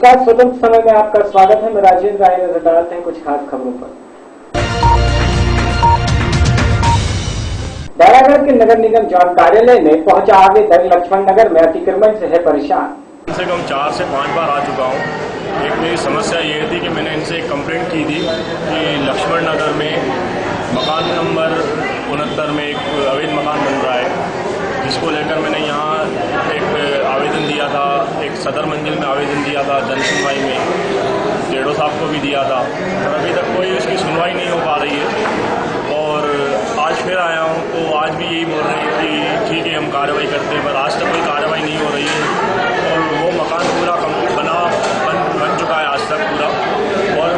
नमस्कार, स्वतंत्र समय में आपका स्वागत है। मैं राजेंद्र राय। नजर डालते हैं कुछ खास खबरों पर। बैरागढ़ के नगर निगम जॉन कार्यालय में पहुंचा आवेदक लक्ष्मण नगर में अतिक्रमण से है परेशान। कम से कम 4 से 5 बार आ चुका हूँ। एक मेरी समस्या ये थी कि मैंने इनसे एक कंप्लेंट की थी कि लक्ष्मण नगर में मकान नंबर 69 में एक अवैध मकान बन रहा है, जिसको लेकर मैंने यहाँ एक आवेदन दिया था, एक सदर मंजिल में आवेदन दिया था, जन सुनवाई में जेडो साहब को भी दिया था, और अभी तक कोई उसकी सुनवाई नहीं हो पा रही है। और आज फिर आया हूँ तो आज भी यही बोल रहे हैं कि ठीक है हम कार्रवाई करते हैं, पर आज तक कोई कार्रवाई नहीं हो रही है। और वो मकान पूरा बन चुका है आज तक पूरा, और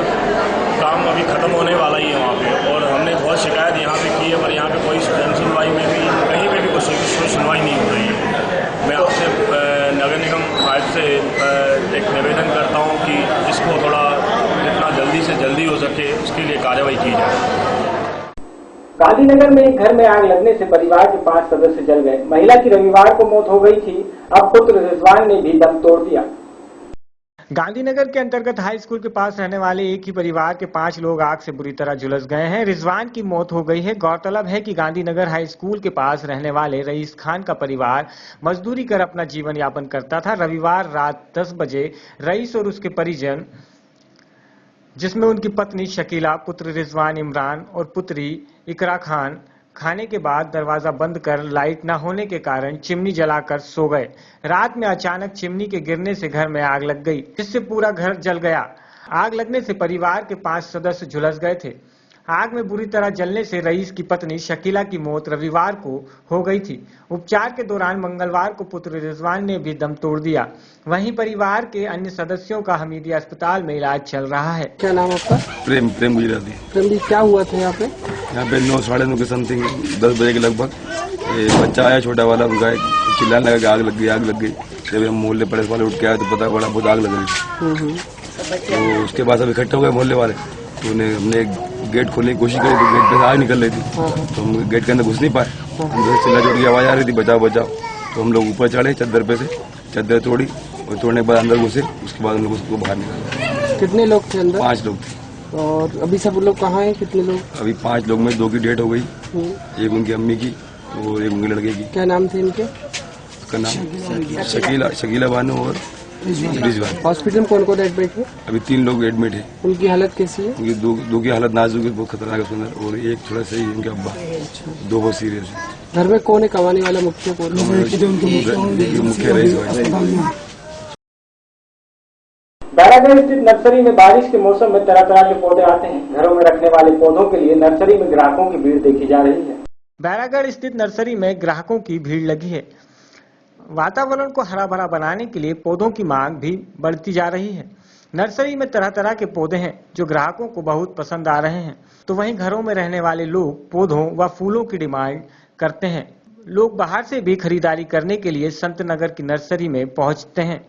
काम अभी ख़त्म होने वाला ही है वहाँ पे। और हमने बहुत शिकायत यहाँ पे की है, पर यहाँ पे कोई जन सुनवाई में भी कहीं पे भी कोई सुनवाई नहीं हो रही है। मैं आपसे नगर निगम आयुक्त से एक निवेदन करता हूँ कि इसको थोड़ा जितना जल्दी से जल्दी हो सके उसके लिए कार्रवाई की जाए। गांधीनगर में एक घर में आग लगने से परिवार के 5 सदस्य जल गए। महिला की रविवार को मौत हो गई थी, अब पुत्र रिजवान ने भी दम तोड़ दिया। गांधीनगर के अंतर्गत हाई स्कूल के पास रहने वाले एक ही परिवार के 5 लोग आग से बुरी तरह झुलस गए हैं। रिजवान की मौत हो गई है। गौरतलब है कि गांधीनगर हाई स्कूल के पास रहने वाले रईस खान का परिवार मजदूरी कर अपना जीवन यापन करता था। रविवार रात 10 बजे रईस और उसके परिजन, जिसमें उनकी पत्नी शकीला, पुत्र रिजवान इमरान और पुत्री इकरा खान, खाने के बाद दरवाजा बंद कर लाइट न होने के कारण चिमनी जलाकर सो गए। रात में अचानक चिमनी के गिरने से घर में आग लग गई, जिससे पूरा घर जल गया। आग लगने से परिवार के 5 सदस्य झुलस गए थे। आग में बुरी तरह जलने से रईस की पत्नी शकीला की मौत रविवार को हो गई थी। उपचार के दौरान मंगलवार को पुत्र रिजवान ने भी दम तोड़ दिया। वहीं परिवार के अन्य सदस्यों का हमीदिया अस्पताल में इलाज चल रहा है। क्या नाम आपका? प्रेम गुजराती। प्रेम जी, क्या हुआ था यहाँ पे? यहाँ पे 9 साढ़े 9 के समथिंग 10 बजे के लगभग बच्चा आया छोटा वाला, उनका चिल्लाने लगा कि आग लग गई। जब हम मोहल्ले पड़ोस वाले उठ के आए तो पता पड़ा बहुत आग लग रही थी। तो उसके बाद सब इकट्ठे हो गए मोहल्ले वाले, तो हमने गेट खोलने की कोशिश करी तो गेट पे से आग निकल रही थी, तो हम गेट के अंदर घुस नहीं पाए। चिल्ला चोट की आवाज आ रही थी बचाओ बचाओ, तो हम लोग ऊपर चढ़े चद्दर पे से, चद्दर तोड़ी और तोड़ने के बाद अंदर घुसे। उसके बाद हम लोग उसको बाहर निकाले। कितने लोग थे अंदर? 5 लोग थे। और अभी सब लोग कहाँ हैं? कितने लोग? अभी 5 लोग में 2 की डेथ हो गई, एक उनकी अम्मी की और एक उनके लड़के की। क्या नाम थे इनके? उसका नाम शकीला बानो और रिजवान। हॉस्पिटल में कौन कौन एडमिट है? अभी 3 लोग एडमिट है। उनकी हालत कैसी है? उनकी 2 की हालत नाजुक है, बहुत खतरनाक है उसके अंदर, और एक थोड़ा सही है, उनके अब्बा। 2 बहुत सीरियस है। घर में कौन है कमाने वाला? मुख्य कौन? मुख्य रईस भाई। बैरागढ़ स्थित नर्सरी में बारिश के मौसम में तरह तरह के पौधे आते हैं। घरों में रखने वाले पौधों के लिए नर्सरी में ग्राहकों की भीड़ देखी जा रही है। बैरागढ़ स्थित नर्सरी में ग्राहकों की भीड़ लगी है। वातावरण को हरा भरा बनाने के लिए पौधों की मांग भी बढ़ती जा रही है। नर्सरी में तरह तरह के पौधे हैं जो ग्राहकों को बहुत पसंद आ रहे हैं। तो वहीं घरों में रहने वाले लोग पौधों व फूलों की डिमांड करते हैं। लोग बाहर से भी खरीदारी करने के लिए संत नगर की नर्सरी में पहुंचते हैं,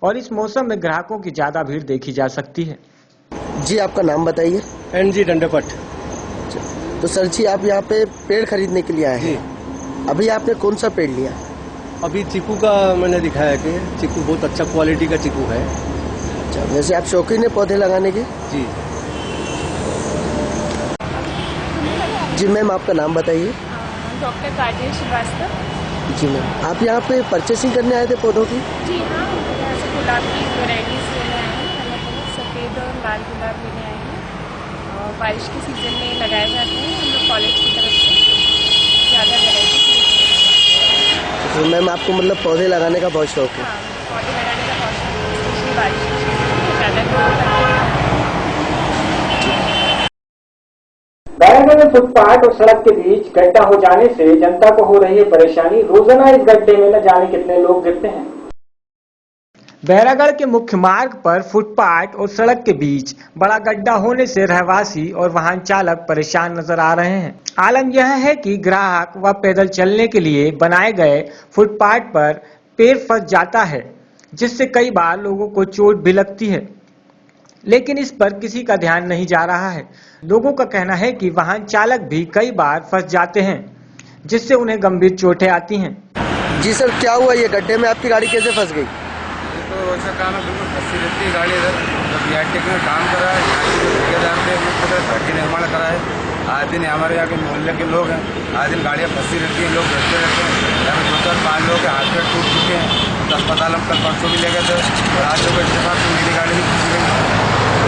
और इस मौसम में ग्राहकों की ज्यादा भीड़ देखी जा सकती है। जी, आपका नाम बताइए। NG दंडपट। तो सर जी, आप यहाँ पे पेड़ खरीदने के लिए आए हैं। अभी आपने कौन सा पेड़ लिया? अभी चीकू का मैंने दिखाया कि चीकू बहुत अच्छा क्वालिटी का चीकू है। अच्छा, वैसे आप शौकीन है पौधे लगाने के? जी जी मैम, आपका नाम बताइए। डॉक्टर काजल श्रीवास्तव। जी मैम, आप यहाँ पे परचेसिंग करने आए थे पौधों की? जी हाँ, यहाँ से गुलाब की वैराइटीज लेने आए हैं, अलग-अलग सफ़ेद और लाल गुलाब लेने आए हैं, और बारिश के सीजन में लगाए जाते हैं। हम लोग कॉलेज की तरफ से ज़्यादा वैराइटी तो मैम, आपको मतलब पौधे लगाने का बहुत शौक है? हाँ, पौधे लगाने का बहुत शौक है, स्पेशली बारिश के सीजन में ज़्यादा। बैरागढ़ में फुटपाथ और सड़क के बीच गड्ढा हो जाने से जनता को हो रही है परेशानी। रोजाना इस गड्ढे में न जाने कितने लोग गिरते हैं। बैरागढ़ के मुख्य मार्ग पर फुटपाथ और सड़क के बीच बड़ा गड्ढा होने से रहवासी और वाहन चालक परेशान नजर आ रहे हैं। आलम यह है कि ग्राहक व पैदल चलने के लिए बनाए गए फुटपाथ पर पैर फंस जाता है, जिससे कई बार लोगों को चोट भी लगती है, लेकिन इस पर किसी का ध्यान नहीं जा रहा है। लोगों का कहना है कि वाहन चालक भी कई बार फंस जाते हैं, जिससे उन्हें गंभीर चोटें आती हैं। जी सर, क्या हुआ? ये गड्ढे में आपकी गाड़ी कैसे फंस गई? तो ऐसा काम है, बिल्कुल फंसी रहती है गाड़ी इधर। जब BRTC में काम करा है, यहाँ के जो ठेकेदार थे उन्होंने घाटी निर्माण करा है। आज दिन हमारे यहाँ के मोहल्ले के लोग हैं, आज दिन गाड़ियाँ फंसी रहती हैं, लोग बैठते रहते हैं। यहाँ पे 2-4-5 लोग हाथ पैर टूट चुके हैं, तो अस्पताल हम कल परसों भी ले गए थे और आज लोग इतफाक से मेरी गाड़ी भी फंसी गई।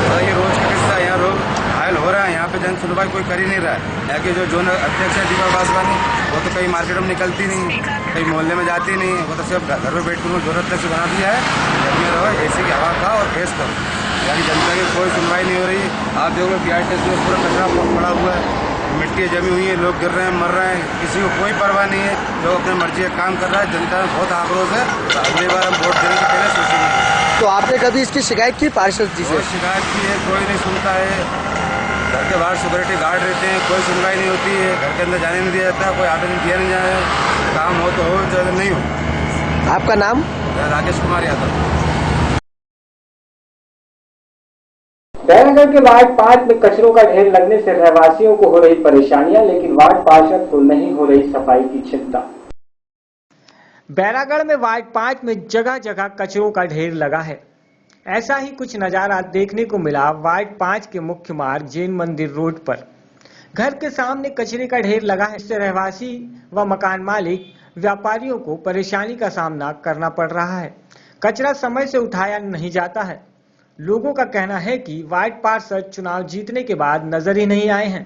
तो ये रोज का किस्सा है, यहाँ लोग घायल हो रहा है। यहाँ पे जन सुनवाई कोई कर ही नहीं रहा है। यहाँ के जो जोन अध्यक्ष है दीपक बासवानी, वो तो कहीं मार्केट में निकलती नहीं, कहीं मोहल्ले में जाती नहीं, वो तो सिर्फ घर में बैठ कर जोर अध्यक्ष से बना दिया है, घर में रहो, एसी की हवा खाओ और फेस करो। यानी जनता की कोई सुनवाई नहीं हो रही। आप देखो BRTC में पूरा कचरा पड़ा हुआ है, मिट्टी जमी हुई है, लोग गिर रहे हैं, मर रहे हैं, किसी को कोई परवाह नहीं है। लोग अपने मर्जी का काम कर रहा है, जनता में बहुत आक्रोश है। तो अगली बार हम वोट देने के पहले सोचेंगे। तो आपने कभी इसकी शिकायत की पार्षद जी से? शिकायत की है, कोई नहीं सुनता है। घर के बाहर सिक्योरिटी गार्ड रहते हैं, कोई सुनवाई नहीं होती है। घर के अंदर जाने नहीं दिया जाता, कोई आवेदन दिया नहीं जाए। काम हो तो हो, चाहे नहीं हो। आपका नाम? राकेश कुमार यादव। बैरागढ़ के वार्ड 5 में कचरों का ढेर लगने से रहवासियों को हो रही परेशानियां, लेकिन वार्ड पार्षद को नहीं हो रही सफाई की चिंता। बैरागढ़ में वार्ड 5 में जगह जगह कचरों का ढेर लगा है। ऐसा ही कुछ नजारा देखने को मिला वार्ड 5 के मुख्य मार्ग जैन मंदिर रोड पर। घर के सामने कचरे का ढेर लगा है, इससे रहवासी व मकान मालिक व्यापारियों को परेशानी का सामना करना पड़ रहा है। कचरा समय से उठाया नहीं जाता है। लोगों का कहना है कि वार्ड पार्षद चुनाव जीतने के बाद नजर ही नहीं आए हैं।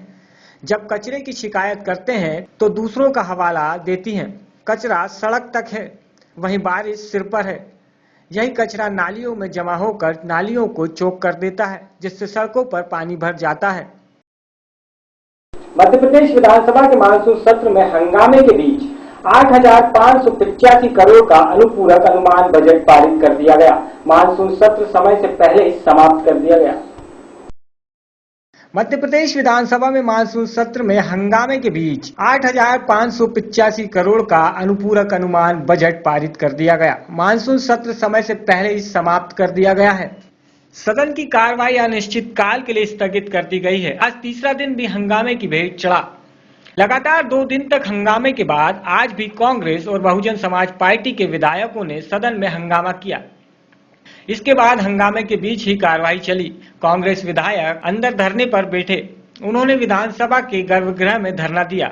जब कचरे की शिकायत करते हैं तो दूसरों का हवाला देती हैं। कचरा सड़क तक है, वहीं बारिश सिर पर है। यही कचरा नालियों में जमा होकर नालियों को चौक कर देता है, जिससे सड़कों पर पानी भर जाता है। मध्य प्रदेश विधानसभा के मानसून सत्र में हंगामे के बीच 8,585 करोड़ का अनुपूरक अनुमान बजट पारित कर दिया गया। मानसून सत्र समय से पहले ही समाप्त कर दिया गया। मध्य प्रदेश विधानसभा में मानसून सत्र में हंगामे के बीच 8,585 करोड़ का अनुपूरक अनुमान बजट पारित कर दिया गया। मानसून सत्र समय से पहले ही समाप्त कर दिया गया है। सदन की कार्रवाई अनिश्चित काल के लिए स्थगित कर दी गई है। आज तीसरा दिन भी हंगामे की भेंट चढ़ा। लगातार 2 दिन तक हंगामे के बाद आज भी कांग्रेस और बहुजन समाज पार्टी के विधायकों ने सदन में हंगामा किया। इसके बाद हंगामे के बीच ही कार्रवाई चली। कांग्रेस विधायक अंदर धरने पर बैठे। उन्होंने विधानसभा के गर्भगृह में धरना दिया।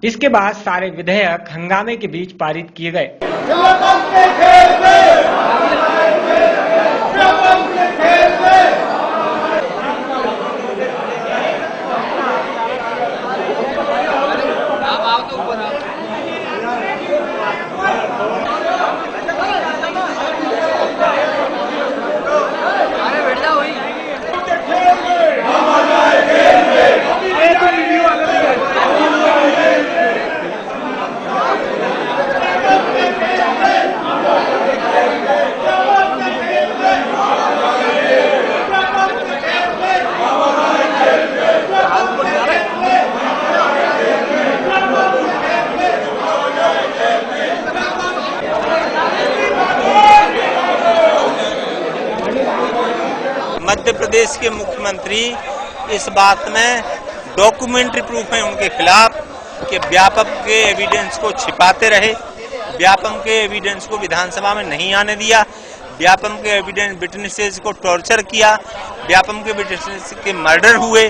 इसके बाद सारे विधेयक हंगामे के बीच पारित किए गए। मध्य प्रदेश के मुख्यमंत्री इस बात में डॉक्यूमेंट्री प्रूफ है उनके खिलाफ कि व्यापम के एविडेंस को छिपाते रहे, व्यापम के एविडेंस को विधानसभा में नहीं आने दिया, व्यापम के एविडेंस विटनेसेस को टॉर्चर किया, व्यापम के विटनेसेस के मर्डर हुए,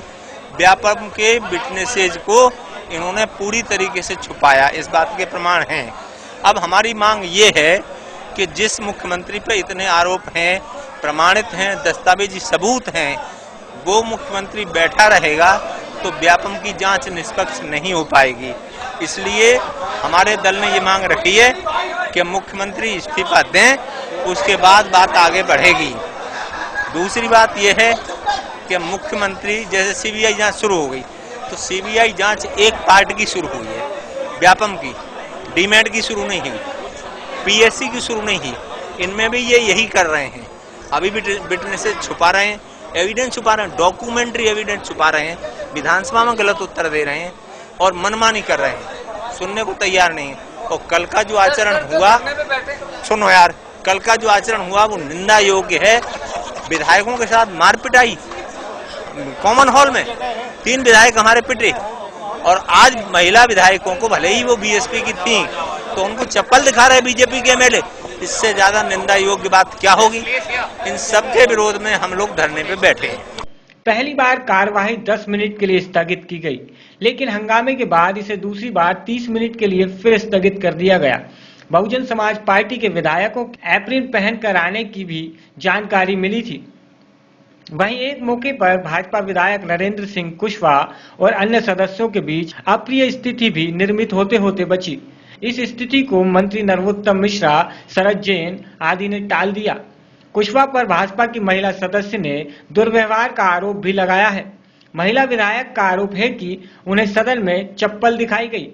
व्यापम के विटनेसेस को इन्होंने पूरी तरीके से छुपाया। इस बात के प्रमाण हैं। अब हमारी मांग ये है कि जिस मुख्यमंत्री पर इतने आरोप हैं, प्रमाणित हैं, दस्तावेजी सबूत हैं, वो मुख्यमंत्री बैठा रहेगा तो व्यापम की जांच निष्पक्ष नहीं हो पाएगी। इसलिए हमारे दल ने ये मांग रखी है कि मुख्यमंत्री इस्तीफा दें, उसके बाद बात आगे बढ़ेगी। दूसरी बात यह है कि मुख्यमंत्री जैसे सीबीआई जांच शुरू हो गई तो सीबीआई जांच एक पार्ट की शुरू हुई है, व्यापम की, डीमेट की शुरू नहीं हुई, पीएससी की शुरू नहीं हुई। इनमें भी ये यही कर रहे हैं। अभी भी विटनेसेस छुपा रहे हैं, एविडेंस छुपा रहे हैं, डॉक्यूमेंट्री एविडेंस छुपा रहे हैं, विधानसभा में गलत उत्तर दे रहे हैं और मनमानी कर रहे हैं, सुनने को तैयार नहीं है। और कल का जो आचरण हुआ, सुनो यार, कल का जो आचरण हुआ वो निंदा योग्य है। विधायकों के साथ मार पिटाई कॉमन हॉल में, 3 विधायक हमारे पिटे। और आज महिला विधायकों को, भले ही वो बीएसपी की थी, तो उनको चप्पल दिखा रहे बीजेपी के एमएलए। इससे ज्यादा निंदा योग्य बात क्या होगी। इन सब के विरोध में हम लोग धरने पे बैठे हैं। पहली बार कार्यवाही 10 मिनट के लिए स्थगित की गई, लेकिन हंगामे के बाद इसे दूसरी बार 30 मिनट के लिए फिर स्थगित कर दिया गया। बहुजन समाज पार्टी के विधायकों एप्रिन पहनकर आने की भी जानकारी मिली थी। वहीं एक मौके पर भाजपा विधायक नरेंद्र सिंह कुशवाहा और अन्य सदस्यों के बीच अप्रिय स्थिति भी निर्मित होते होते बची। इस स्थिति को मंत्री नरोत्तम मिश्रा, शरद जैन आदि ने टाल दिया। कुशवाहा पर भाजपा की महिला सदस्य ने दुर्व्यवहार का आरोप भी लगाया है। महिला विधायक का आरोप है कि उन्हें सदन में चप्पल दिखाई गई।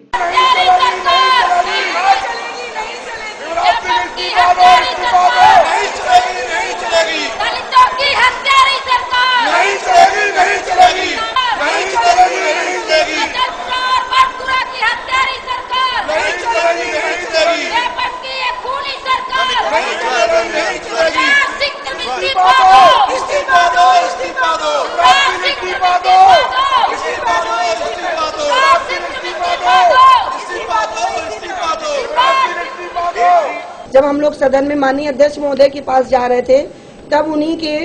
जब हम लोग सदन में माननीय अध्यक्ष महोदय के पास जा रहे थे, तब उन्हीं के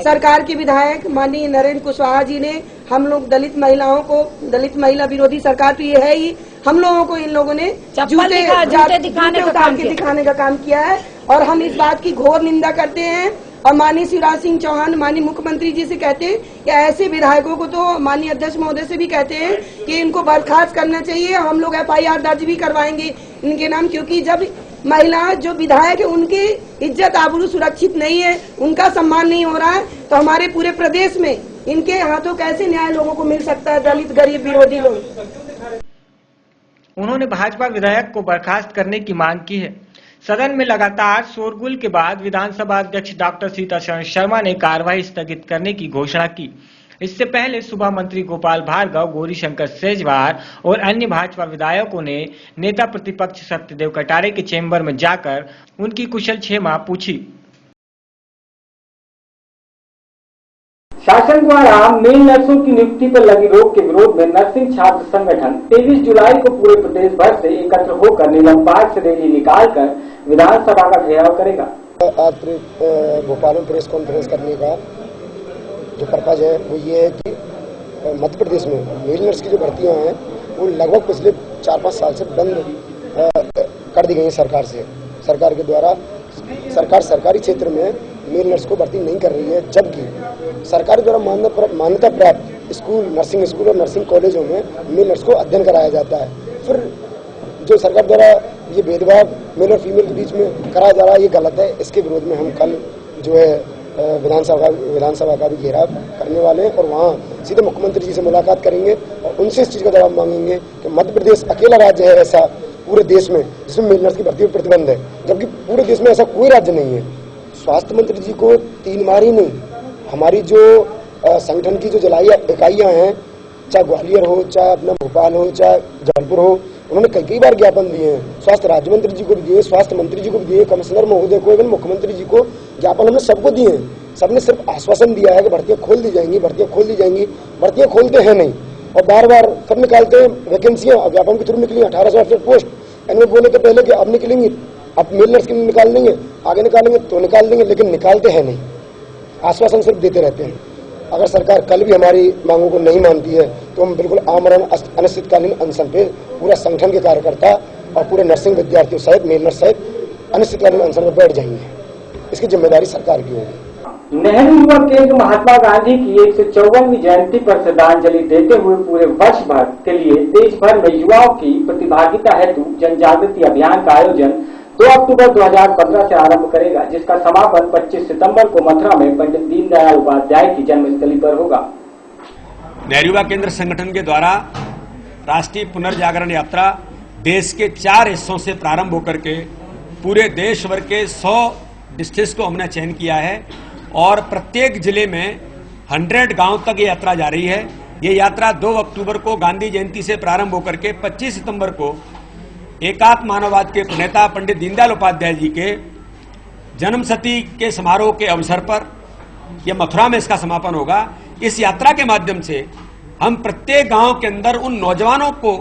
सरकार के विधायक माननीय नरेंद्र कुशवाहा जी ने हम लोग दलित महिलाओं को, दलित महिला विरोधी सरकार तो ये है ही, हम लोगों को इन लोगों ने जूते दिखाने का काम किया है और हम इस बात की घोर निंदा करते हैं। और माननीय शिवराज सिंह चौहान माननीय मुख्यमंत्री जी से कहते हैं कि ऐसे विधायकों को, तो माननीय अध्यक्ष महोदय से भी कहते हैं कि इनको बर्खास्त करना चाहिए। हम लोग FIR दर्ज भी करवाएंगे इनके नाम, क्योंकि जब महिला जो विधायक है उनकी इज्जत आबरू सुरक्षित नहीं है, उनका सम्मान नहीं हो रहा है, तो हमारे पूरे प्रदेश में इनके हाथों कैसे न्याय लोगों को मिल सकता है, दलित गरीब विरोधी लोग। उन्होंने भाजपा विधायक को बर्खास्त करने की मांग की है। सदन में लगातार शोरगुल के बाद विधानसभा अध्यक्ष डॉक्टर सीतासरण शर्मा ने कार्यवाही स्थगित करने की घोषणा की। इससे पहले सुबह मंत्री गोपाल भार्गव, गौरीशंकर सेजवार और अन्य भाजपा विधायकों ने नेता प्रतिपक्ष सत्यदेव कटारे के चेंबर में जाकर उनकी कुशल क्षेमा पूछी। शासन द्वारा मेल नर्सों की नियुक्ति पर लगी रोक के विरोध में नर्सिंग छात्र संगठन 23 जुलाई को पूरे प्रदेश भर से एकत्र होकर नीलम पार्क से रैली निकालकर विधानसभा का घेराव करेगा। आज भोपाल में प्रेस कॉन्फ्रेंस करने का जो पर्पज है वो ये है कि मध्य प्रदेश में मेल नर्स की जो भर्तियां हैं वो लगभग पिछले 4-5 साल से बंद कर दी गई है सरकार से। सरकार के द्वारा सरकार सरकारी क्षेत्र में मेल नर्स को भर्ती नहीं कर रही है, जबकि सरकार द्वारा मान्यता प्राप्त स्कूल, नर्सिंग स्कूल और नर्सिंग कॉलेजों में मेल नर्स को अध्ययन कराया जाता है। फिर जो सरकार द्वारा ये भेदभाव मेल और फीमेल के बीच में कराया जा रहा है, ये गलत है। इसके विरोध में हम कल जो है विधानसभा का भी घेराव करने वाले हैं और वहाँ सीधे मुख्यमंत्री जी से मुलाकात करेंगे और उनसे इस चीज़ का जवाब मांगेंगे कि मध्य प्रदेश अकेला राज्य है ऐसा पूरे देश में जिसमें मेल नर्स की भर्ती पर प्रतिबंध है, जबकि पूरे देश में ऐसा कोई राज्य नहीं है। स्वास्थ्य मंत्री जी को 3 बार ही नहीं, हमारी जो संगठन की जो इकाइयां हैं, चाहे ग्वालियर हो, चाहे अपना भोपाल हो, चाहे जबलपुर हो, उन्होंने कई बार ज्ञापन दिए हैं। स्वास्थ्य राज्य मंत्री जी को भी दिए, स्वास्थ्य मंत्री जी को भी दिए, कमिश्नर महोदय को, इवन मुख्यमंत्री जी को ज्ञापन हमने सबको दिए हैं। सबने सिर्फ आश्वासन दिया है कि भर्तियां खोल दी जाएंगी, भर्तियां खोल दी जाएंगी। भर्तियां खोलते हैं नहीं और बार बार फिर निकालते हैं वैकेंसियां। ज्ञापन के थ्रू निकली 1868 पोस्ट, इनमें बोले तो पहले कि अब निकलेंगी, अब मेल नर्स के लिए निकाल देंगे, आगे निकालेंगे तो निकाल देंगे, लेकिन निकालते हैं नहीं, आश्वासन सिर्फ देते रहते हैं। अगर सरकार कल भी हमारी मांगों को नहीं मानती है तो हम बिल्कुल आमरण अनिश्चितकालीन अनशन पे पूरा संगठन के कार्यकर्ता और पूरे नर्सिंग विद्यार्थियों सहित मेल नर्स सहित अनिश्चितकालीन अनशन में बैठ जाएंगे। इसकी जिम्मेदारी सरकार की होगी। नेहरू युवा केंद्र महात्मा गांधी की 154वीं जयंती पर श्रद्धांजलि देते हुए पूरे वर्ष भर के लिए देश भर में युवाओं की प्रतिभागिता हेतु जन जागृति अभियान का आयोजन 2 अक्टूबर 2015 से आरंभ करेगा, जिसका समापन 25 सितंबर को मथुरा में पंडित दीनदयाल उपाध्याय की जन्मस्थली पर होगा। नेहरू युवा केंद्र संगठन के द्वारा राष्ट्रीय पुनर्जागरण यात्रा देश के 4 हिस्सों से प्रारंभ होकर के पूरे देश भर के 100 डिस्ट्रिक्ट को हमने चयन किया है और प्रत्येक जिले में 100 गांव तक ये यात्रा जा रही है। ये यात्रा 2 अक्टूबर को गांधी जयंती से प्रारंभ होकर के 25 सितंबर को एकात्म मानववाद के प्रणेता पंडित दीनदयाल उपाध्याय जी के जन्मशती के समारोह के अवसर पर यह मथुरा में इसका समापन होगा। इस यात्रा के माध्यम से हम प्रत्येक गांव के अंदर उन नौजवानों को,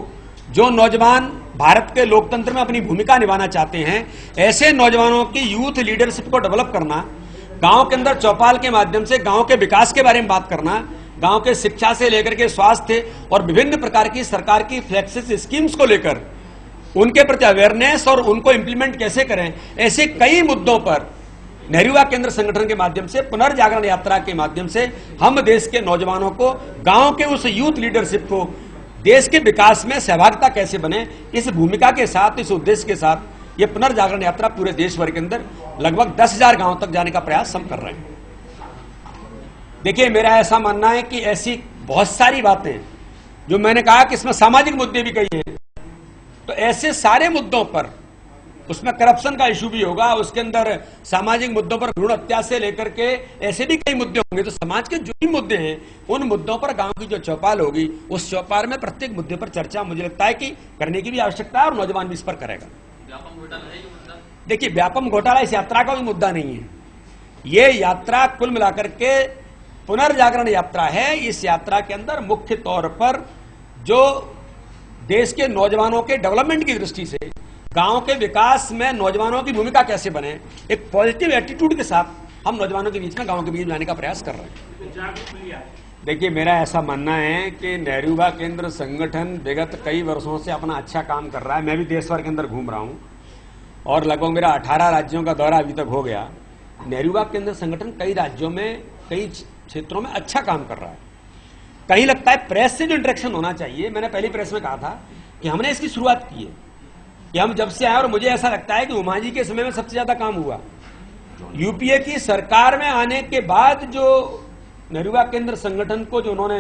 जो नौजवान भारत के लोकतंत्र में अपनी भूमिका निभाना चाहते हैं, ऐसे नौजवानों की यूथ लीडरशिप को डेवलप करना, गांव के अंदर चौपाल के माध्यम से गांव के विकास के बारे में बात करना, गांव के शिक्षा से लेकर के स्वास्थ्य और विभिन्न प्रकार की सरकार की फ्लैगशिप स्कीम्स को लेकर उनके प्रति अवेयरनेस और उनको इंप्लीमेंट कैसे करें, ऐसे कई मुद्दों पर नेहरू युवा केंद्र संगठन के माध्यम से, पुनर्जागरण यात्रा के माध्यम से हम देश के नौजवानों को, गांव के उस यूथ लीडरशिप को देश के विकास में सहभागिता कैसे बने, इस भूमिका के साथ, इस उद्देश्य के साथ ये पुनर्जागरण यात्रा पूरे देश भर के अंदर लगभग 10,000 गांव तक जाने का प्रयास हम कर रहे हैं। देखिए, मेरा ऐसा मानना है कि ऐसी बहुत सारी बातें जो मैंने कहा कि इसमें सामाजिक मुद्दे भी कई हैं, तो ऐसे सारे मुद्दों पर, उसमें करप्शन का इशू भी होगा, उसके अंदर सामाजिक मुद्दों पर भ्रूण हत्या से लेकर के ऐसे भी कई मुद्दे होंगे। तो समाज के जो भी मुद्दे हैं उन मुद्दों पर गांव की जो चौपाल होगी, उस चौपाल में प्रत्येक मुद्दे पर चर्चा मुझे लगता है कि करने की भी आवश्यकता है और नौजवान भी इस पर करेगा। देखिए, व्यापम घोटाला इस यात्रा का भी मुद्दा नहीं है। ये यात्रा कुल मिलाकर के पुनर्जागरण यात्रा है। इस यात्रा के अंदर मुख्य तौर पर जो देश के नौजवानों के डेवलपमेंट की दृष्टि से गांव के विकास में नौजवानों की भूमिका कैसे बने, एक पॉजिटिव एटीट्यूड के साथ हम नौजवानों के बीच में, गांव के बीच में लाने का प्रयास कर रहे हैं। देखिए, मेरा ऐसा मानना है कि नेहरू युवा केंद्र संगठन विगत कई वर्षों से अपना अच्छा काम कर रहा है। मैं भी देश भर के अंदर घूम रहा हूं और लगभग मेरा 18 राज्यों का दौरा अभी तक हो गया। नेहरू युवा केंद्र संगठन कई राज्यों में, कई क्षेत्रों में अच्छा काम कर रहा है। कहीं लगता है प्रेस से जो इंटरेक्शन होना चाहिए, मैंने पहली प्रेस में कहा था कि हमने इसकी शुरुआत की है, कि हम जब से आए, और मुझे ऐसा लगता है कि उमा जी के समय में सबसे ज्यादा काम हुआ। यूपीए की सरकार में आने के बाद जो नेहरू युवा केंद्र संगठन को जो उन्होंने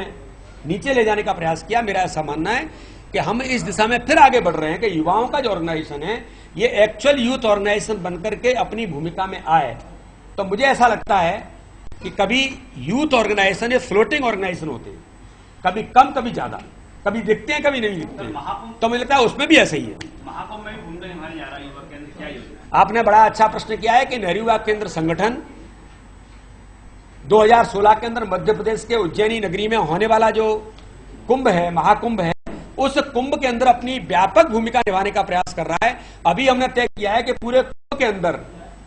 नीचे ले जाने का प्रयास किया, मेरा ऐसा मानना है कि हम इस दिशा में फिर आगे बढ़ रहे हैं कि युवाओं का जो ऑर्गेनाइजेशन है ये एक्चुअल यूथ ऑर्गेनाइजेशन बनकर के अपनी भूमिका में आए। तो मुझे ऐसा लगता है कि कभी यूथ ऑर्गेनाइजेशन ये फ्लोटिंग ऑर्गेनाइजेशन होते हैं, कभी कम कभी ज्यादा, कभी दिखते हैं कभी नहीं दिखते हैं। तो मुझे लगता है उसमें भी ऐसा ही है। आपने बड़ा अच्छा प्रश्न किया है कि नेहरू युवा केंद्र संगठन 2016 के अंदर मध्य प्रदेश के उज्जैनी नगरी में होने वाला जो कुंभ है, महाकुंभ है, उस कुंभ के अंदर अपनी व्यापक भूमिका निभाने का प्रयास कर रहा है। अभी हमने तय किया है कि पूरे कुंभ के अंदर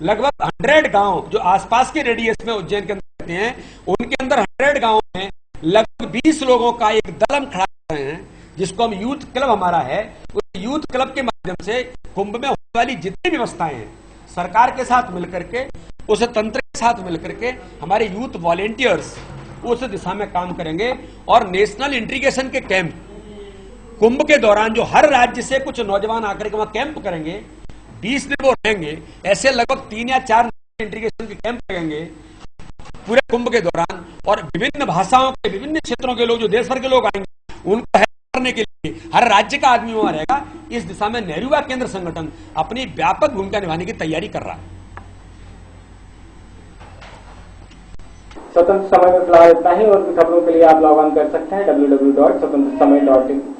लगभग 100 गांव जो आसपास के रेडियस में उज्जैन के अंदर रहते हैं, उनके अंदर 100 गांव में लगभग 20 लोगों का एक दल हम खड़ा कर रहे हैं, जिसको हम यूथ क्लब हमारा है। उस यूथ क्लब के माध्यम से कुंभ में होने वाली जितनी व्यवस्थाएं हैं, सरकार के साथ मिलकर के, उस तंत्र के साथ मिलकर के हमारे यूथ वॉलेंटियर्स उस दिशा में काम करेंगे। और नेशनल इंटीग्रेशन के कैंप कुंभ के दौरान जो हर राज्य से कुछ नौजवान आकर के वहां कैंप करेंगे, 20 दिन वो रहेंगे, ऐसे लगभग 3 या 4 इंटीग्रेशन के कैंप लगेंगे पूरे कुंभ के दौरान। और विभिन्न भाषाओं के, विभिन्न क्षेत्रों के लोग, जो देश भर के लोग आएंगे, उनको हेल्प करने के लिए हर राज्य का आदमी वहां रहेगा। इस दिशा में नेहरू युवा केंद्र संगठन अपनी व्यापक भूमिका निभाने की तैयारी कर रहा है। स्वतंत्र समय में फिलहाल इतना ही, और भी खबरों के लिए आप लॉग ऑन कर सकते हैं www.swatantrasamay.in।